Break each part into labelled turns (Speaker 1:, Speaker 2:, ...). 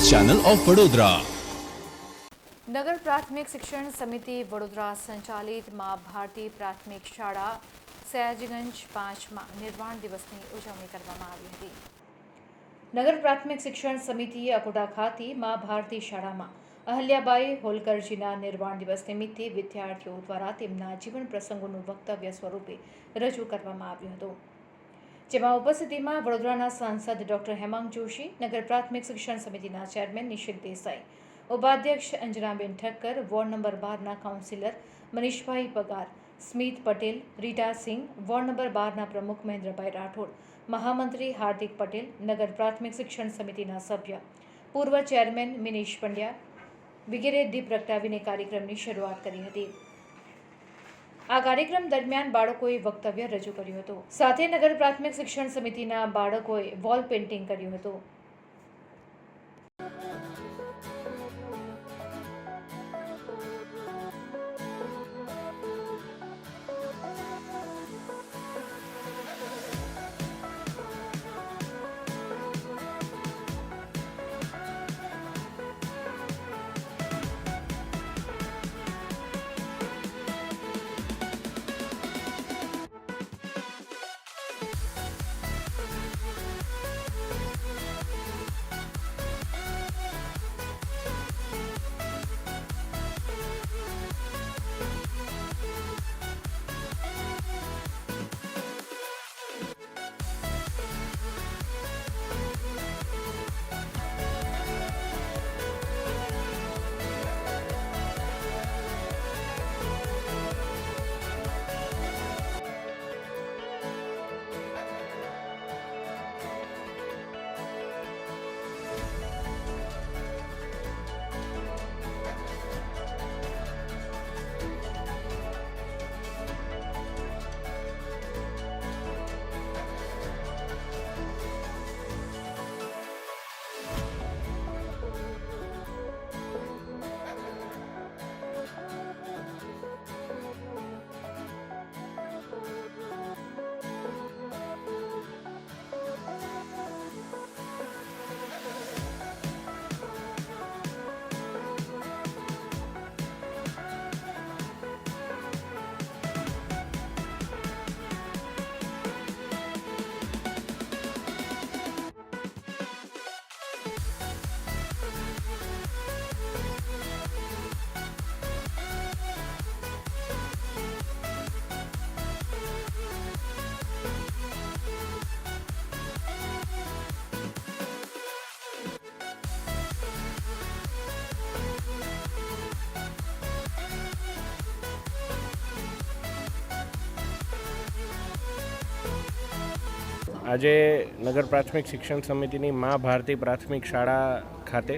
Speaker 1: Channel of Vadodara.
Speaker 2: नगर प्राथमिक शिक्षण समिति वडोदरा संचालित मां भारती प्राथमिक शाळा सयाजीगंज 5 માં નિર્વાણ દિવસની ઉજવણી કરવામાં આવી હતી। નગર પ્રાથમિક શિક્ષણ સમિતિએ અકોટા ખાતે માं ભારતી શાળામાં અહલ્યાબાઈ હોલકરજીના નિર્વાણ દિવસ નિમિત્તે વિદ્યાર્થીઓ દ્વારા તેમના જીવન પ્રસંગોનું વક્તવ્ય સ્વરૂપે રજૂ કરવામાં આવ્યું હતું, જેમાં ઉપસ્થિતિમાં વડોદરાના સાંસદ ડોક્ટર હેમાંગ જોશી, નગર પ્રાથમિક શિક્ષણ સમિતિના ચેરમેન નિશિત દેસાઈ, उपाध्यक्ष Anjanaben Thakkar, ward number 12 councillor Manishbhai Pagar, Smit Patel, Rita Singh, ward number 12 प्रमुख महेंद्रभाई राठौड़, महामंत्री हार्दिक पटेल, नगर प्राथमिक शिक्षण समिति सभ्य पूर्व चेरमेन मिनीश पंड्या वगैरे दीप प्रगटावीने कार्यक्रमની શરૂઆત કરી હતી। આ કાર્યક્રમ દરમિયાન બાળકોએ વક્તવ્ય રજૂ કર્યું હતું, સાથે નગર પ્રાથમિક શિક્ષણ સમિતિના બાળકોએ વોલ પેઇન્ટિંગ કર્યું હતું।
Speaker 3: આજે નગર પ્રાથમિક શિક્ષણ સમિતિની મા ભારતી પ્રાથમિક શાળા ખાતે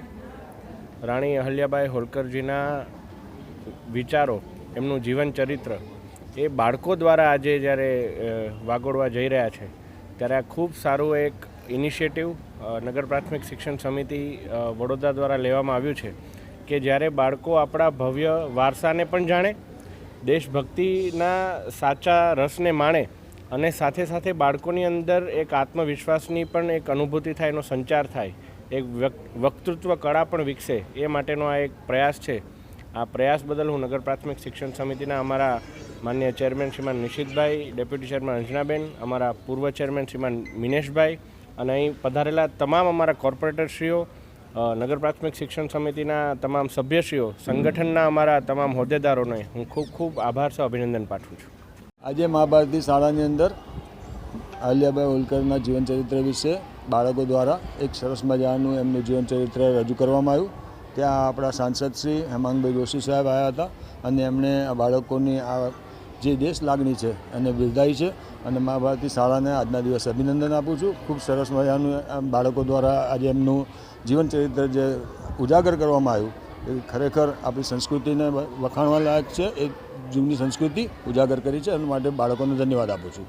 Speaker 3: રાણી અહલ્યાબાઈ હોલકરજીના વિચારો, એમનું જીવન ચરિત્ર એ બાળકો દ્વારા આજે જ્યારે વાગોળવા જઈ રહ્યા છે, ત્યારે આ ખૂબ સારું એક ઇનિશિયેટિવ નગર પ્રાથમિક શિક્ષણ સમિતિ વડોદરા દ્વારા લેવામાં આવ્યું છે કે જ્યારે બાળકો આપણા ભવ્ય વારસાને પણ જાણે, દેશભક્તિના સાચા રસને માણે અને સાથે સાથે બાળકોની અંદર એક આત્મવિશ્વાસની પણ એક અનુભૂતિ થાય, એનો સંચાર થાય, એક વક્તૃત્વ કળા પણ વિકસે, એ માટેનો આ એક પ્રયાસ છે। આ પ્રયાસ બદલ હું નગર પ્રાથમિક શિક્ષણ સમિતિના અમારા માન્ય ચેરમેન શ્રીમાન નિશિતભાઈ, ડેપ્યુટી ચેરમેન અંજનાબેન, અમારા પૂર્વ ચેરમેન શ્રીમાન મિનેશભાઈ અને અહીં પધારેલા તમામ અમારા કોર્પોરેટરશ્રીઓ, નગર પ્રાથમિક શિક્ષણ સમિતિના તમામ સભ્યશ્રીઓ, સંગઠનના અમારા તમામ હોદ્દેદારોને હું ખૂબ ખૂબ આભાર સહ અભિનંદન પાઠવું છું।
Speaker 4: આજે મા ભારતી શાળાની અંદર અહલ્યાબાઈ હોલકરના જીવનચરિત્ર વિશે બાળકો દ્વારા એક સરસ મજાનું એમનું જીવનચરિત્ર રજૂ કરવામાં આવ્યું। ત્યાં આપણા સાંસદ શ્રી હેમાંગભાઈ જોશી સાહેબ આવ્યા હતા અને એમણે આ બાળકોની આ જે દેશ લાગણી છે એને બિરદાવી છે અને મા ભારતી શાળાને આજના દિવસે અભિનંદન આપું છું। ખૂબ સરસ મજાનું બાળકો દ્વારા આજે એમનું જીવનચરિત્ર જે ઉજાગર કરવામાં આવ્યું એ ખરેખર આપણી સંસ્કૃતિને વખાણવા લાયક છે। એક જૂની સંસ્કૃતિ ઉજાગર કરી છે, એના માટે બાળકોને ધન્યવાદ આપું છું।